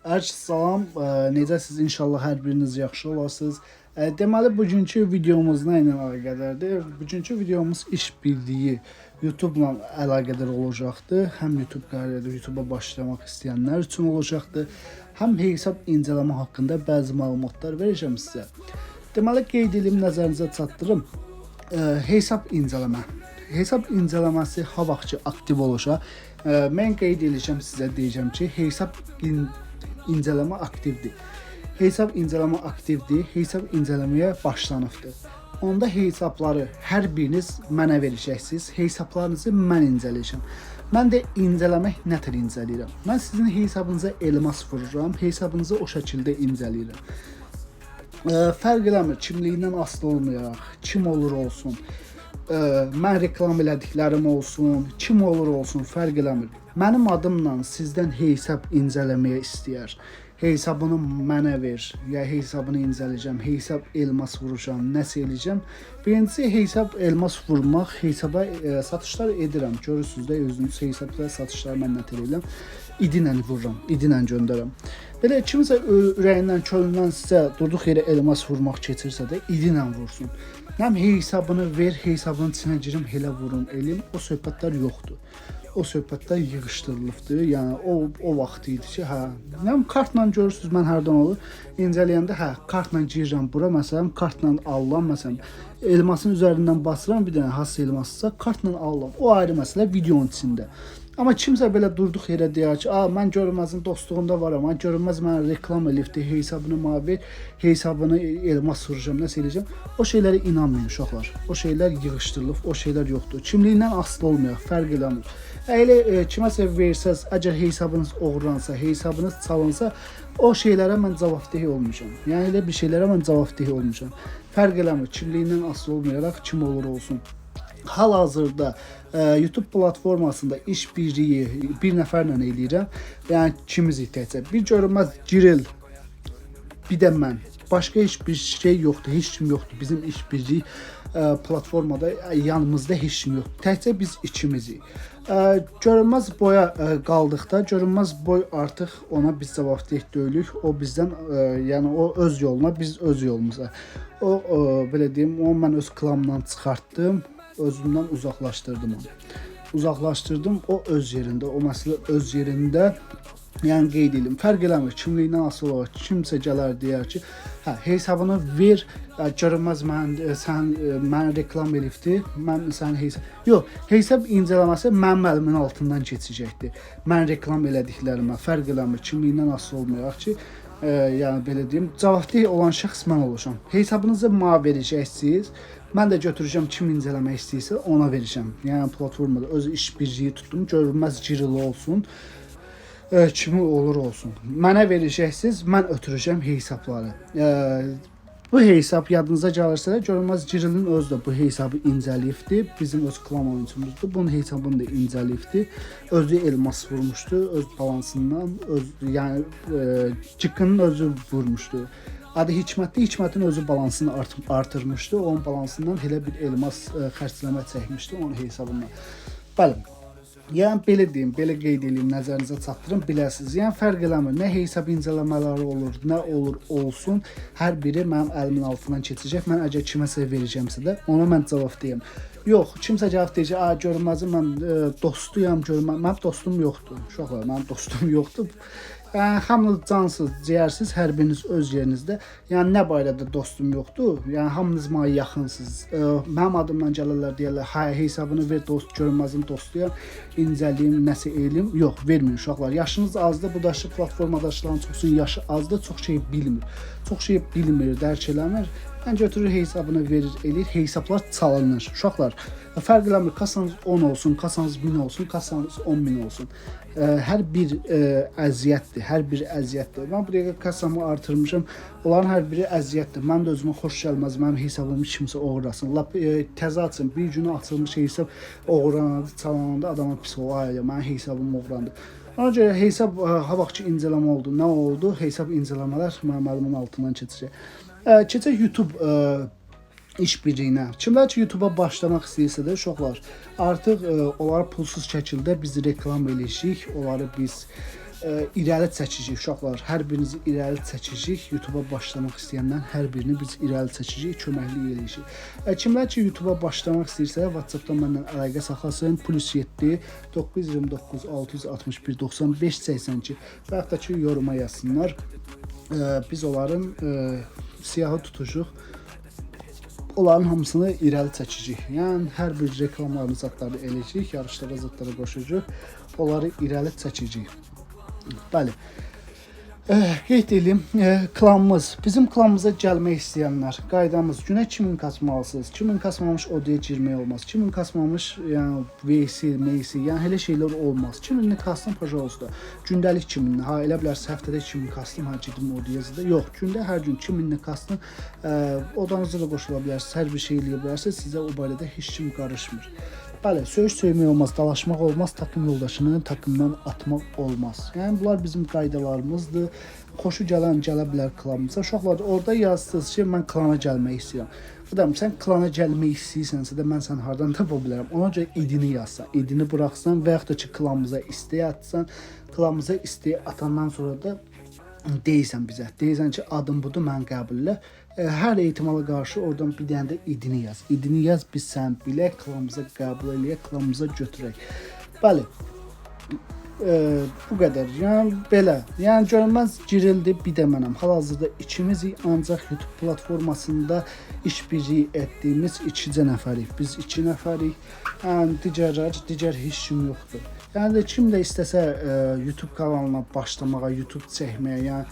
Hər salam, necəsiz? İnşallah hər biriniz yaxşı olasınız. Deməli, bugünkü videomuz nə ilə əlaqədardır? Bugünkü videomuz iş birliyi YouTube-la əlaqədar olacaqdır. Həm YouTube-a başlamaq istəyənlər üçün olacaqdır. Həm hesab incələmə haqqında bəzi məlumatlar verəcəm sizə. Deməli, qeyd edeyim, nəzərinizə çatdırım. Hesab incələmə. Hesab incələməsi ha vaxt ki aktiv olacaq, mən qeyd edəcəm sizə, deyəcəm ki, hesab incələmə aktivdir. Hesab incələmə aktivdir, hesab incələməyə başlanıbdır. Onda hesabları hər biriniz mənə verəcəksiniz, hesablarınızı mən incələyəcəm. Mən də incələmək nətər incələyirəm? Mən sizin hesabınıza elmas vururam, hesabınızı o şəkildə incələyirəm. Fərq eləmir, kimliyindən asılı olmayaraq, kim olur olsun, mən reklam elədiklərim olsun, kim olur olsun, fərq eləmir. Mənim adımla sizdən hesab incələməyə istəyər, hesabını mənə ver, ya hesabını incələyəcəm, hesab elmas vuracam, nəsə eləyəcəm. Birincisi, hesab elmas vurmaq, hesaba satışlar edirəm. Görürsünüz də, özünüz hesabda satışları mən nətər eləyəm. İdinlə vururam, idinlə göndərəm. Belə kimsə ürəyindən, könlündən sizə durduq yerə elmas vurmaq keçirsə də idinlə vursun. Həm hesabını ver, hesabının içinə girim, elə vurum, eləyim. O söhbətlər yoxdur. O söhbətlər yığışdırılıbdır. Yəni o vaxt idi ki, yəni kartla görürsüz, mən hərdən olur. İncələyəndə kartla girirəm bura, məsələn, kartla alıram, məsələn, elmasın üzərindən basıram, bir dənə has elmasısa kartla alıram. O ayrı məsələ videonun içində. Amma kimsə belə durduq yerə deyər ki, mən görünməzin dostluğunda varam, görünməz mənə reklam elifdir, hesabını mavi, hesabını elmas vuracam, nəsə eləyəcəm. O şeylərə inanmayın uşaqlar. O şeylər yığışdırılıb, o şeylər yoxdur. Kimliyindən asılı olmayaq, fərq eləmir. Elə kiməsə versəz, əgər hesabınız oğurlansa, hesabınız çalınsa, o şeylərə mən cavabdeh olmayacağam. Yəni elə bir şeylərə mən cavabdeh olmayacağam. Fərq eləmir, kimliyindən asılı olmayaraq kim olur olsun. Hal-hazırda YouTube platformasında iş birliyi bir nəfərlə eləyirəm. Yəni ikimiz təkcə. Bir görünməz Giril, bir də mən. Başqa heç bir şey yoxdur, heç kim yoxdur. Bizim iş birliyi platformada yanımızda heç kim yoxdur. Təkcə biz ikimizik. Görünməz boya qaldıqda, görünməz boy artıq ona biz cavabdeh deyilik. O bizdən, yəni o öz yoluna, biz öz yolumuza. O belə deyim, onu mən öz klanımdan çıxartdım. Özümdən uzaqlaşdırdım onu. Uzaqlaşdırdım, o öz yerində, o məsələ öz yerində. Yəni qeyd edim, fərq eləmir, kimliyindən asılı olaraq kimsə gələr deyər ki, hesabını ver, görünməz mən reklam elifdir, mən sənin hesab... Yox, hesab incələməsi mənim əlimin altından keçəcəkdir. Mən reklam elədiklərimə fərq eləmir, kimliyindən asılı olmayaraq ki, yəni belə deyim, cavabdeh olan şəxs mən olacağam. Hesabınızı mənə verəcəksiniz. Mən də götürəcəm, kim incələmək istəyirsə ona verəcəm. Yəni platformada öz iş birliyi tutdum, görünməz Girili olsun, kimi olur olsun. Mənə verəcəksiniz, mən ötürəcəm hesabları. Bu hesab yadınıza gəlirsə də, görünməz Girilin özü də bu hesabı incəliyibdir. Bizim öz klan oyuncumuzdur. Bunun hesabını da incəliyibdir. Özü elmas vurmuşdu, öz balansından, yəni Cikinin özü vurmuşdu. Adı Hikmətli, Hikmətin özü balansını artırmışdı. Onun balansından elə bir elmas xərcləmə çəkmişdi onun hesabından. Bəli. Yəni belə deyim, belə qeyd edeyim, nəzərinizə çatdırım, biləsiniz. Yəni fərq eləmir, nə hesab incələmələri olur, nə olur olsun, hər biri mənim əlimin altından keçəcək. Mən əgər kiməsə verəcəmsə də ona mən cavabdeyim. Yox, kimsə cavab deyəcək, görünməzim, mən dostuyam, mənim dostum yoxdur. Uşaqlar, mənim dostum yoxdur. Yəni, hamınız cansız, ciyərsiz, hər biriniz öz yerinizdə. Yəni, nə barədə dostum yoxdur? Yəni, hamınız mənə yaxınsınız. Mənim adımdan gəlirlər, deyərlər, hesabını ver, görünməzin dostuyam, incəliyim, nəsə eləyim. Yox, verməyin uşaqlar. Yaşınız azdır, bu daşı platformadaşların çoxsun yaşı azdır, çox şey bilmir. Çox şey bilmir, dərk eləmir. Mən götürür hesabını verir, eləyir, hesablar çalınır. Uşaqlar, fərq eləmir, kasanız 10 olsun, kasanız 1000 olsun, kasanız 10.000 olsun. Hər bir əziyyətdir, hər bir əziyyətdir. Mən bu dəqiqə kasamı artırmışam, onların hər biri əziyyətdir. Mən də özümə xoş gəlməz, mənim hesabımı kimsə oğurlasın. Təzə açın, bir günü açılmış hesab oğurlananda, çalananda adama pis olaydı, mənim hesabım oğurlandı. Ona görə hesab, ha vaxt ki incələmə oldu, nə oldu? Hesab incələmələr mənim əlimin altından keçəcək. Keçək YouTube iş birliyinə. Kimlər ki YouTube-a başlamaq istəyirsə də uşaqlar, artıq onları pulsuz şəkildə biz reklam eləyəcəyik, onları biz irəli çəkəcəyik uşaqlar. Hər birinizi irəli çəkəcəyik. YouTube-a başlamaq istəyənlərin hər birini biz irəli çəkəcəyik, köməklik eləyəcəyik. Kimlər ki YouTube-a başlamaq istəyirsə, WhatsApp-dan məndən əlaqə saxlasın. +7 929 661 95 82 və hətta ki yoruma yazsınlar. Biz onların siyahı tutucuq. Onların hamısını irəli çəkəcəyik. Yəni hər bir reklamlarını zətləri eləyəcəyik, yarışlara zətləri qoşacağıq. Onları irəli çəkəcəyik. Bəli. Qeyd edeyim, klanımız, bizim klanımıza gəlmək istəyənlər, qaydamız günə 2000 kasmalısınız. 2000 kasmamış odaya girmək olmaz. 2000 kasmamış, yəni VC, MC, yəni elə şeylər olmaz. 2000-ni kastım pajoluzda. Gündəlik 2000-ni, ha elə bilərsə həftədə 2000 kastım, ha gedim odaya yazıda. Yox, gündə hər gün 2000-ni kastım, odanızda da qoşula bilərsiniz, hər bir şey eləyə bilərsiniz. Sizə o barədə heç kim qarışmır. Bəli, söyüş söymək olmaz, dalaşmaq olmaz, takım yoldaşını takımdan atmaq olmaz. Yəni bunlar bizim qaydalarımızdır. Xoşu gələn gələ bilər klanımıza. Uşaqlar orada yazsınız ki, mən klana gəlmək istəyirəm. Adam, sən klana gəlmək istəyirsənsə də mən sən hardan tapa bilərəm. Ona görə idini yazsan, idini buraxsan və yaxud da ki klanımıza istəyə atsan, klanımıza istəyə atandan sonra da deyirsən bizə. Deyirsən ki, adım budur, mən qəbul elə. Hər ehtimala qarşı oradan bir dənə də idini yaz. İdini yaz, biz sən bilək, klanımıza qəbul eləyək, klanımıza götürək. Bəli. Bu qədər. Yəni belə. Yəni görünməz girildi, bir də mənəm. Hal-hazırda ikimiz ancaq YouTube platformasında işbirliyi etdiyimiz 2 nəfərik. Biz 2 nəfərik. Yəni digər heç kim yoxdur. Yəni kim də istəsə YouTube kanalına başlamağa, YouTube çəkməyə, yəni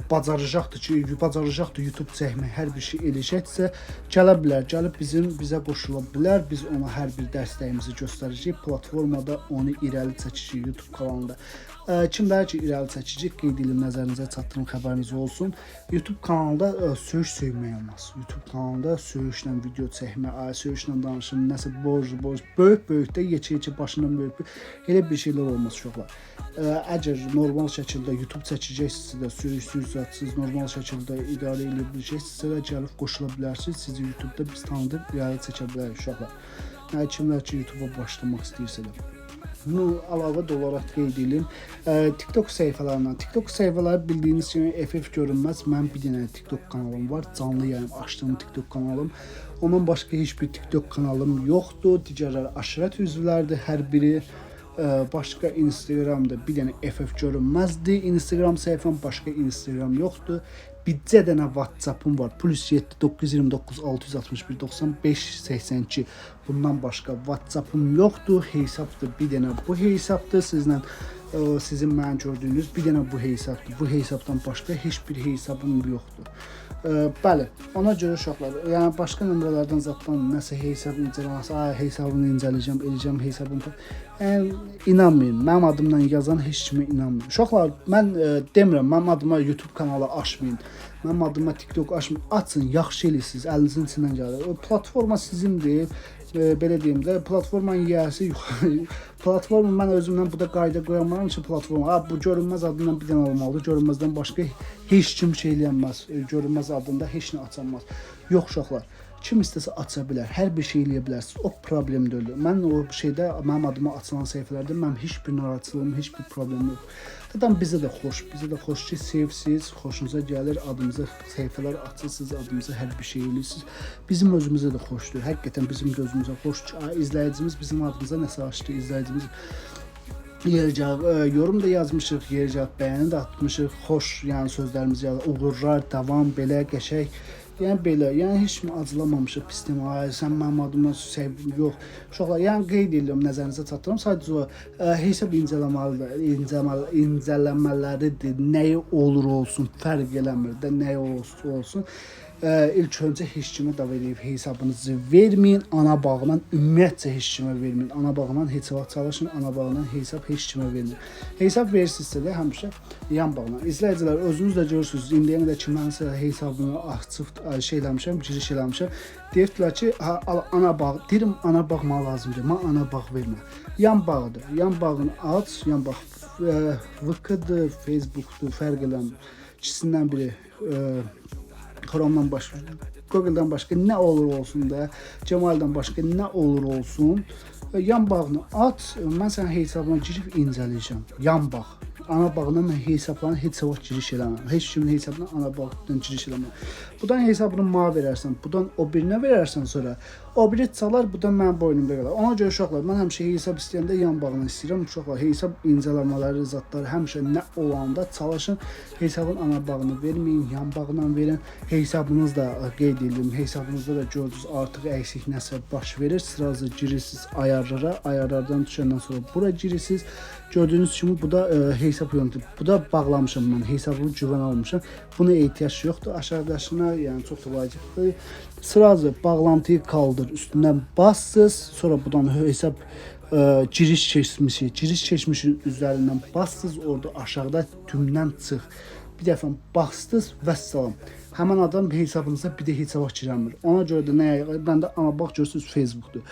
bacaracaqdır YouTube çəkmək, hər bir şey eləyəcəksə gələ bilər, gəlib bizə qoşula bilər. Biz ona hər bir dəstəyimizi göstərəcəyik. Platformada onu irəli çəkəcəyik YouTube kanalında. Kimlər ki irəli çəkəcək, qeyd edin, nəzərinizə çatdırım, xəbəriniz olsun. YouTube kanalında söyüş söymək olmaz. YouTube kanalında söyüşlə video çəkmək, söyüşlə danışım, nəsə borc, böyük də yekə başından böyük elə bir şeylər olmaz uşaqlar. Əgər normal şəkildə YouTube çəkəcəksinizsə də söyüş normal şəkildə idarə edə biləcəksinizsə də gəlib qoşula bilərsiniz. Sizi YouTube-da biz tanıdıq, irəli çəkə bilərik uşaqlar. Kimlər ki YouTube-a başlamaq istəyirsə də. Bunu əlavə olaraq qeyd edim. TikTok səhifələrindən. TikTok səhifələri bildiyiniz kimi FF görünməz. Mənim bir dənə TikTok kanalım var. Canlı yayım açdığım TikTok kanalım. Ondan başqa heç bir TikTok kanalım yoxdur. Digərləri aşirət üzvlərdir hər biri. Başqa Instagramda bir dənə FF görünməzdir. Instagram səhifəm, başqa Instagram yoxdur. Bircə dənə WhatsApp'ım var. +7 929 661 95 82. Bundan başqa WhatsApp'ım yoxdur. Hesabdır bir dənə bu hesabdır. Sizin mənim gördüyünüz bir dənə bu hesabdır. Bu hesabdan başqa heç bir hesabım yoxdur. Bəli, ona görə uşaqlar, yəni başqa nömrələrdən zatdan nəsə hesab incələməsə, hesabını incələyəcəm, eləyəcəm hesabımı. Yəni inanmayın, mənim adımdan yazan heç kimə inanmayın. Uşaqlar, mən demirəm, mənim adıma YouTube kanalı açmayın. Mənim adıma TikTok açmayın. Açın, yaxşı eləyirsiniz, əlinizin içindən gəlir. O platforma sizindir. Belə deyim də, platformanın yiyəsi yox. Platforma mən özümdən bu da qayda qoyamam ki, platforma, bu görünməz adından bir dənə olmalıdır. Görünməzdən başqa heç kim şey eləyənməz. Görünməz adında heç nə açılmaz. Yox uşaqlar. Kim istəsə aça bilər, hər bir şey eləyə bilərsiniz. O problem deyil. Mən o şeydə mənim adıma açılan səhifələrdə mənim heç bir narahatçılığım, heç bir problemim yox. Zaten bizə də xoş ki, sevsiz, xoşunuza gəlir, adımıza səhifələr açırsınız, adımıza hər bir şey eləyirsiniz. Bizim özümüzə də xoşdur. Həqiqətən bizim gözümüzə xoşdur. İzləyicimiz bizim adımıza nəsə açdı, izləyicimiz yorum da yazmışıq, bəyəni də atmışıq, xoş, yəni sözlərimiz uğurlar, davam, belə qəşəng. Yəni belə, yəni heç mi acılamamışıq pis demə, sən mənim adıma sevdim, yox. Uşaqlar, yəni qeyd edirəm, nəzərinizə çatdırıram. Sadəcə o hesab incələmələridir, nəyi olur olsun, fərq eləmir də, nəyi olsun. İlk öncə heç kimə dav edib hesabınızı verməyin, ana bağından ümumiyyətcə heç kimə verməyin. Ana bağından heç vaxt çalışın, ana bağından hesab heç kimə verməyin. Hesab verirsinizsə də həmişə yan bağından. İzləyicilər, özünüz də görürsünüz, indiyə qədər kimlərinsə hesabını açıb giriş eləmişəm. Deyirdilər ki, ana bağ, deyirəm, ana bağ mənə lazımdır, mən ana bağ vermə. Yan bağdır, yan bağını aç, yan bağ VK-dır, Facebook-dur, fərq eləmir. İkisindən biri Chrome'dan Google-dan başqa nə olur olsun da, Cemal'dan başqa nə olur olsun, yan bağını aç, mən sənin hesabına girib incələyəcəm. Yan bağ. Ana bağına mən hesablarına heç vaxt giriş eləməm. Heç kimin hesabına ana bağdan giriş eləməm. Budan hesabını mənə verərsən, budan o birinə verərsən sonra, o biri çalar, budan mənim boynumda qalar. Ona görə uşaqlar, mən həmişə hesab istəyəndə yan bağını istəyirəm. Uşaqlar, hesab incələmələri, zatlar həmişə nə olanda çalışın, hesabın ana bağını verməyin, yan bağla verin. Hesabınız da qeyd edim, hesabınızda da gördünüz artıq əksik nəsə baş verir. Sırası girirsiniz ayarlara, ayarlardan düşəndən sonra bura girirsiniz. Gördüyünüz kimi bu da hesab yöntemi. Bu da bağlamışam mən, hesabımı güvən almışam. Buna ehtiyac yoxdur. Aşağıdaşına, yəni çox da vacibdir. Sırası bağlantıyı kaldır, üstündən bassız, sonra buradan hesab giriş keçmişi, giriş keçmişin üzərindən bassız, orada aşağıda tümdən çıx. Bir dəfə bastınız və salam. Həmin adam hesabınıza bir də heç vaxt girəmir. Ona görə də nəyə? Məndə ana bağ görürsünüz Facebook'dur.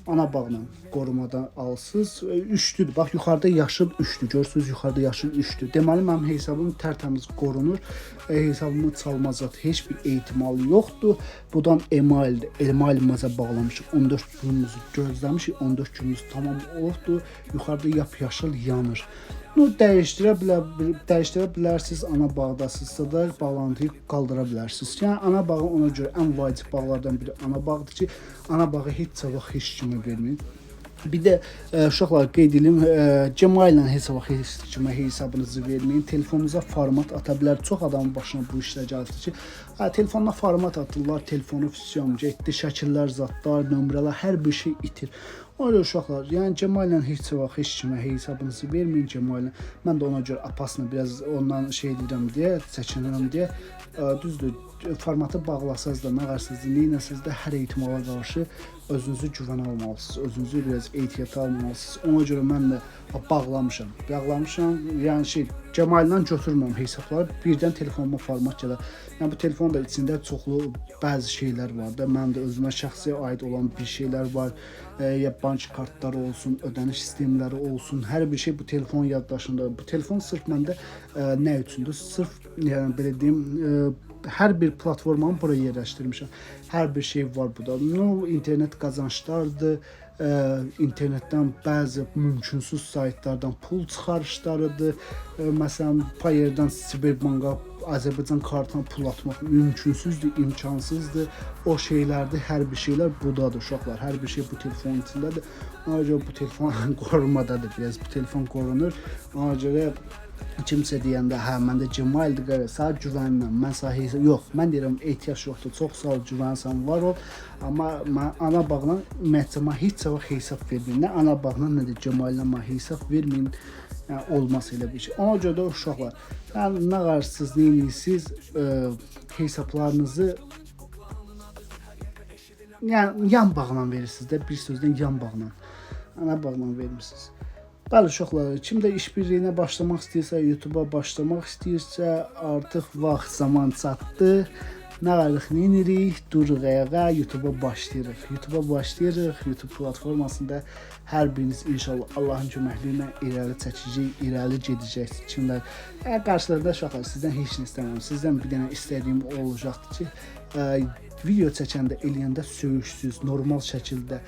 Ana bağla qorumadan alsız. 3'dür. Bax yuxarıda yaşıl 3'dür. Görürsünüz yuxarıda yaşıl 3'dür. Deməli mənim hesabım tərtəmiz qorunur. Hesabımı çalmazat heç bir ehtimalı yoxdur. Buradan emaildir. Emailimize bağlamışıq. 14 günümüzü gözləmişik. 14 günümüz tamam olubdur. Yuxarıda yapyaşıl yanır. Bunu dəyişdirə bilərsiniz. Ana bağdasınızsa da bağlantıyı qaldıra bilərsiniz. Yəni ana bağı ona görə ən vacib bağlardan biri ana bağdır ki, ana bağı heç vaxt heç kimə verməyin. Bir də uşaqlar qeyd edim, Cemal ilə heç vaxt heç kimə hesabınızı verməyin. Telefonunuza format ata bilər. Çox adamın başına bu işlər gəlir ki, telefonuna format atırlar, telefonu füsyon getdi, şəkillər, zatlar, nömrələr, hər bir şey itir. Öyle uşaqlar, yəni Cemal ilə heç vaxt heç kimə hesabınızı verməyin Cemal ilə. Mən də ona görə apasını biraz ondan şey edirəm deyə, çəkinirəm deyə. Düzdür, formatı bağlasaz da, nağarsınız da, neynəsiz də hər ehtimala qarşı özünüzü güvən almalısınız, özünüzü biraz ehtiyata almalısınız. Ona görə mən də bağlamışam, yəni Cemal ilə götürməm hesabları, birdən telefonuma format gələr. Yəni bu telefonun da içində çoxlu bəzi şeylər var da, mən də özümə şəxsi aid olan bir şeylər var. Ya bank kartları olsun, ödəniş sistemləri olsun, hər bir şey bu telefon yaddaşında. Bu telefon sırf məndə nə üçündür? Sırf yəni belə deyim, hər bir platformanı buraya yerləşdirmişəm. Hər bir şey var burada. İnternet qazançlardır. İnternetdən bəzi mümkünsüz saytlardan pul çıxarışlarıdır. Məsələn, Payer'dan Sberbank'a Azərbaycan kartına pul atmaq mümkünsüzdür, imkansızdır. O şeylərdir, hər bir şeylər buradadır uşaqlar. Hər bir şey bu telefonun içindədir. Ona görə bu telefon qorunmadadır. Biraz bu telefon qorunur. Ona görə kimsə deyəndə, hə məndə Cemal'dir qarə, sağ güvənməm, mən sağ hesab yox, mən deyirəm ehtiyac yoxdur, çox sağ ol, güvənsən, var ol, amma mən ana bağla məhkəmə heç vaxt hesab verməyin, nə ana bağla, nə də Cemal'la mən hesab verməyin, yəni olmaz elə bir şey. Ona görə də uşaqlar, yəni nə qarsınız, neyinirsiniz, hesablarınızı yəni yan bağla verirsiniz də, bir sözdən yan bağla, ana bağla vermirsiniz. Bəli uşaqlar, kim də işbirliyinə başlamaq istəyirsə, YouTube'a başlamaq istəyirsə, artıq vaxt zaman çatdı. Nə qalıq, nə edirik? Duruq ayağa, YouTube'a başlayırıq. YouTube platformasında hər biriniz inşallah Allahın köməkliyi ilə irəli çəkəcək, irəli gedəcəksiniz. Kimlər? Qarşılarında uşaqlar, sizdən heç nə istəmirəm. Sizdən bir dənə istədiyim olacaqdır ki, video çəkəndə, eləyəndə söyüşsüz, normal şəkildə,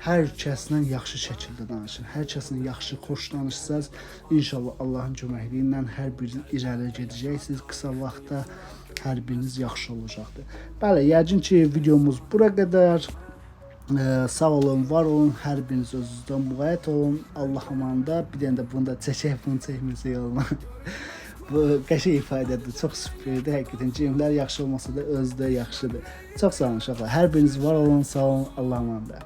hər kəslə yaxşı şəkildə danışın. Hər kəslə yaxşı, xoş danışsanız, inşallah Allahın köməkliyi ilə hər biriniz irəli gedəcəksiniz. Qısa vaxtda hər biriniz yaxşı olacaqdır. Bəli, yəqin ki, videomuz bura qədər. Sağ olun, var olun, hər biriniz özünüzdən müğayət olun. Allah amanında. Bir dənə də bunu da çəkək, bunu çəkmirsə yoluna. Bu qəşəng ifadədir, çox süperdir. Həqiqətən cimlər yaxşı olmasa da özü də yaxşıdır. Çox sağ olun uşaqlar. Hər biriniz var olun, sağ olun. Allah amanında.